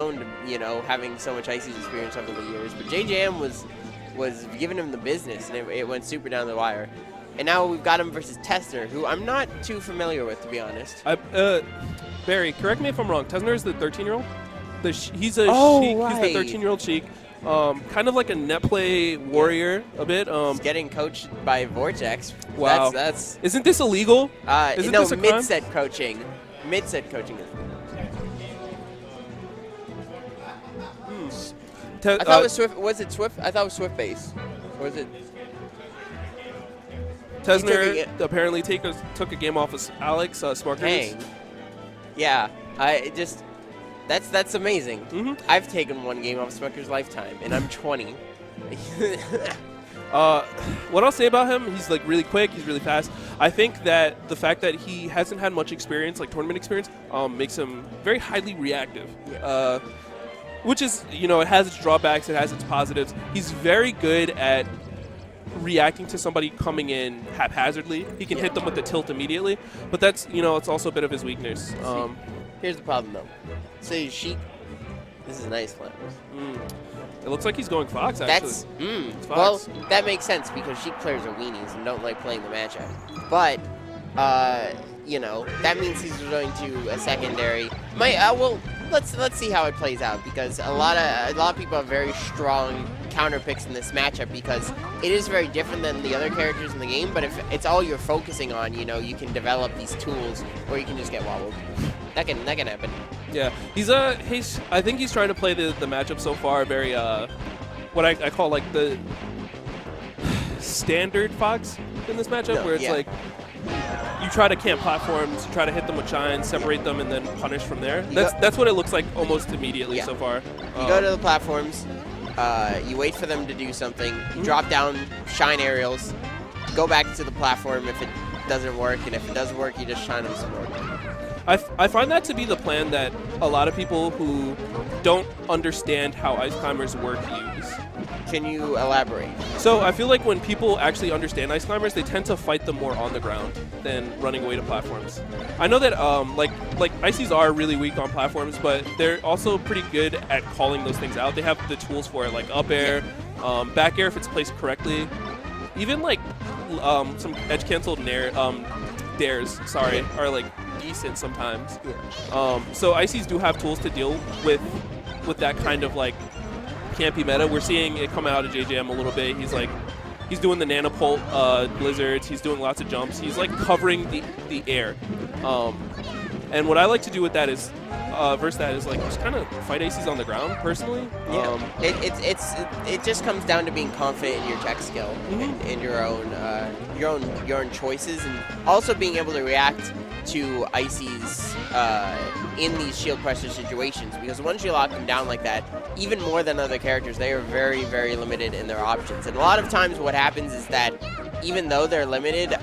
known to, having so much Icy's experience over the years. But JJM was giving him the business, and it went super down the wire. And now we've got him versus Tesner, who I'm not too familiar with, to be honest. Barry, correct me if I'm wrong. Tesner is the 13-year-old? He's a Sheik. Right. He's the 13-year-old Sheik. Kind of like a net play warrior a bit. He's getting coached by Vortex. Wow. That's Isn't this illegal? Isn't no, this a crime? mid-set coaching. Mid-set coaching is. I thought it was Swift. Was it Swift? I thought it was Swift base. Or was it? Tesner apparently took a game off of Alex Smarkers. Dang. Yeah. That's amazing. Mm-hmm. I've taken one game off Smucker's lifetime, and I'm 20. What I'll say about him, he's like really quick, he's really fast. I think that the fact that he hasn't had much experience, like tournament experience, makes him very highly reactive. Yeah. Which is, it has its drawbacks, it has its positives. He's very good at reacting to somebody coming in haphazardly. He can hit them with the tilt immediately, but that's, it's also a bit of his weakness. Here's the problem, though. So Sheik, this is nice flowers. It looks like he's going Fox, actually. It's Fox. Well, that makes sense because Sheik players are weenies and don't like playing the matchup. But, that means he's going to a secondary. Let's see how it plays out because a lot of people have very strong counter picks in this matchup because it is very different than the other characters in the game. But if it's all you're focusing on, you can develop these tools, or you can just get wobbled. That can happen. Yeah, I think he's trying to play the matchup so far very what I call like the standard Fox in this matchup, where it's like you try to camp platforms, you try to hit them with shines, separate them, and then punish from there. That's what it looks like almost immediately so far. You go to the platforms, you wait for them to do something, you drop down shine aerials, go back to the platform if it doesn't work, and if it does work, you just shine them some more. I find that to be the plan that a lot of people who don't understand how ice climbers work use. Can you elaborate? So I feel like when people actually understand ice climbers, they tend to fight them more on the ground than running away to platforms. I know that like Ices are really weak on platforms, but they're also pretty good at calling those things out. They have the tools for it, like up air, back air if it's placed correctly. Even like some edge canceled dares, are like decent sometimes. So Ices do have tools to deal with that kind of like campy meta. We're seeing it come out of JJM a little bit. He's doing the nanopult blizzards. He's doing lots of jumps. He's like covering the air. And what I like to do with that is versus that is like just kind of fight Ices on the ground personally. It just comes down to being confident in your tech skill and your own choices, and also being able to react to Ices in these shield pressure situations, because once you lock them down like that, even more than other characters, they are very, very limited in their options. And a lot of times what happens is that even though they're limited,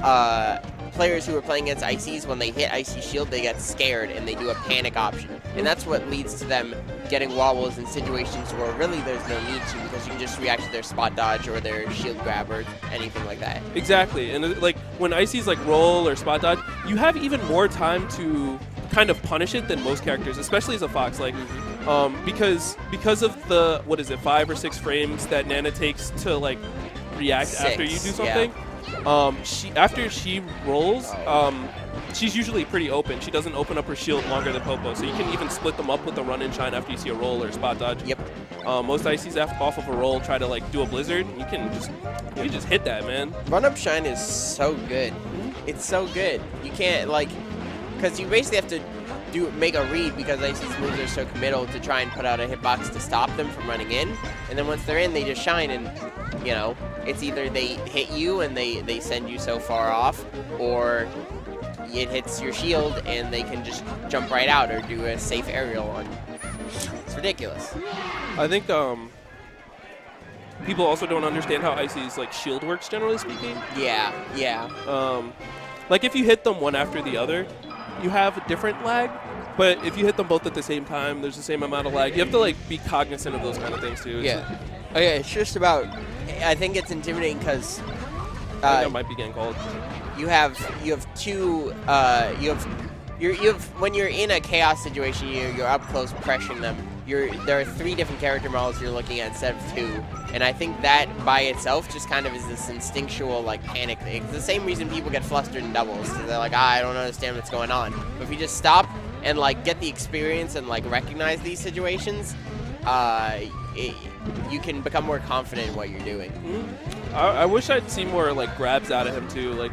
players who are playing against Ices, when they hit Icy Shield, they get scared and they do a panic option. And that's what leads to them getting wobbles in situations where really there's no need to, because you can just react to their spot dodge or their shield grab or anything like that. Exactly. And like when Ices like roll or spot dodge, you have even more time to kind of punish it than most characters, especially as a Fox. Like because of the 5 or 6 frames that Nana takes to like react after you do something. After she rolls, she's usually pretty open. She doesn't open up her shield longer than Popo, so you can even split them up with a run and shine after you see a roll or a spot dodge. Yep. Most Ices off of a roll try to like do a blizzard. You can just hit that, man. Run up shine is so good. It's so good. You can't because you basically have to make a read, because Ices moves are so committal, to try and put out a hitbox to stop them from running in, and then once they're in, they just shine, and it's either they hit you and they send you so far off, or it hits your shield and they can just jump right out or do a safe aerial on. It's ridiculous. I think people also don't understand how Ices like shield works, generally speaking. Yeah. Like if you hit them one after the other, you have a different lag. But if you hit them both at the same time, there's the same amount of lag. You have to like be cognizant of those kind of things too. It's just about. I think it's intimidating because that might be getting called. You have two. When you're in a chaos situation, you're up close pressuring them. there are 3 different character models you're looking at instead of 2, and I think that by itself just kind of is this instinctual like panic thing. It's the same reason people get flustered in doubles, because they're like, I don't understand what's going on. But if you just stop and like get the experience and like recognize these situations, you can become more confident in what you're doing. I wish I'd see more like grabs out of him too. Like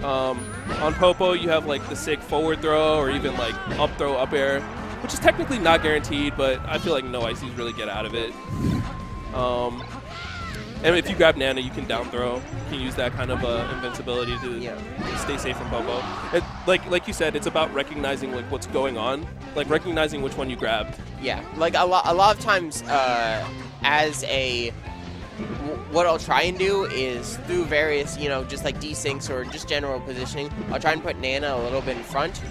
on Popo, you have like the sick forward throw or even like up throw, up air, which is technically not guaranteed, but I feel like no ICs really get out of it. And if you grab Nana, you can down throw. You can use that kind of invincibility to stay safe from Popo. Like you said, it's about recognizing like what's going on, like recognizing which one you grabbed. Yeah, like a lot of times, what I'll try and do is through various, just like desyncs or just general positioning, I'll try and put Nana a little bit in front.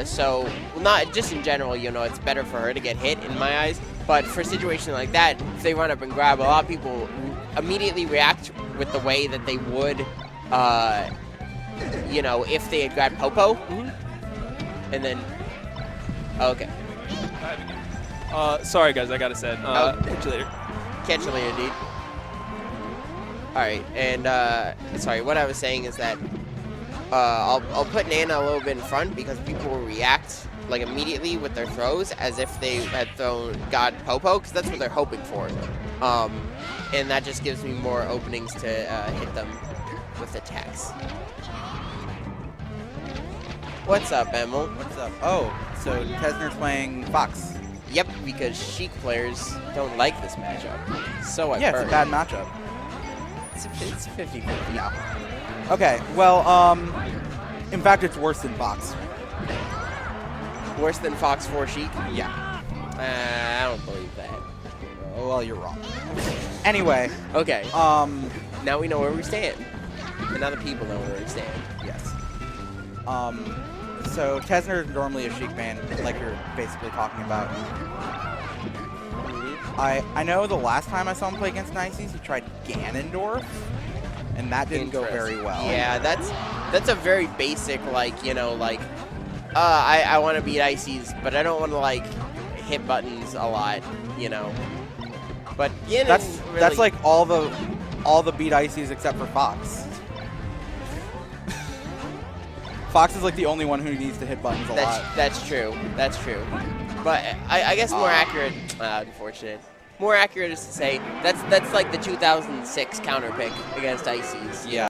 So not just in general, it's better for her to get hit in my eyes. But for situations like that, if they run up and grab, a lot of people immediately react with the way that they would, if they had grabbed Popo. And then, okay. Sorry guys, I gotta set. Catch you later. Catch you later, dude. All right, and sorry, what I was saying is that I'll put Nana a little bit in front because people will react like immediately with their throws as if they had got Popo, because that's what they're hoping for. And that just gives me more openings to hit them with attacks. What's up, Emil? What's up? Oh, so Tesner's playing Fox. Yep, because Sheik players don't like this matchup. So I've Yeah, heard. it's a bad matchup. It's 50-50. No. Okay, well, in fact, it's worse than Fox. Worse than Fox 4 Sheik? Yeah. I don't believe that. Oh, well, you're wrong. Anyway. Okay. Now we know where we stand. And now the people know where we stand. Yes. So Tesner is normally a Sheik man, like you're basically talking about. I know the last time I saw him play against Nices, he tried Ganondorf, and that didn't go very well. Yeah, that's a very basic, I want to beat Ices, but I don't want to, hit buttons a lot, But Ganon that's like all the beat Ices except for Fox. Fox is like the only one who needs to hit buttons a lot. That's true. That's true. But I guess more accurate, unfortunate. More accurate is to say that's like the 2006 counter pick against Ices. Yeah.